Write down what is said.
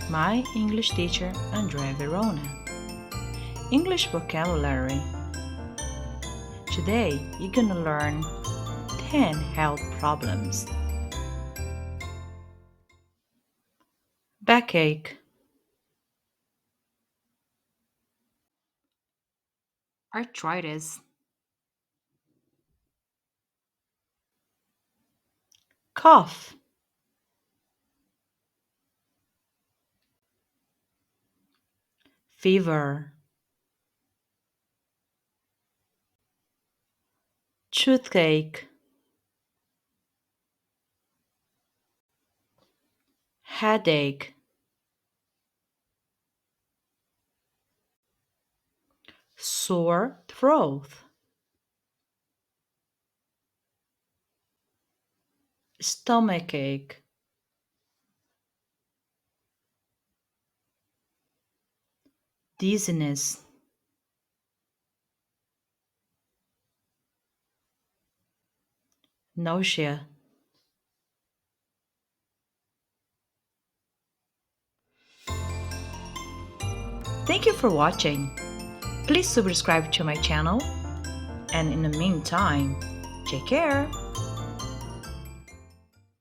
My English teacher, Andrea Verona. English vocabulary. Today, you're gonna learn 10 health problems. Backache, arthritis, cough, fever, toothache, headache, sore throat, stomachache, dizziness. Nausea. Thank you for watching. Please subscribe to my channel. And in the meantime, take care.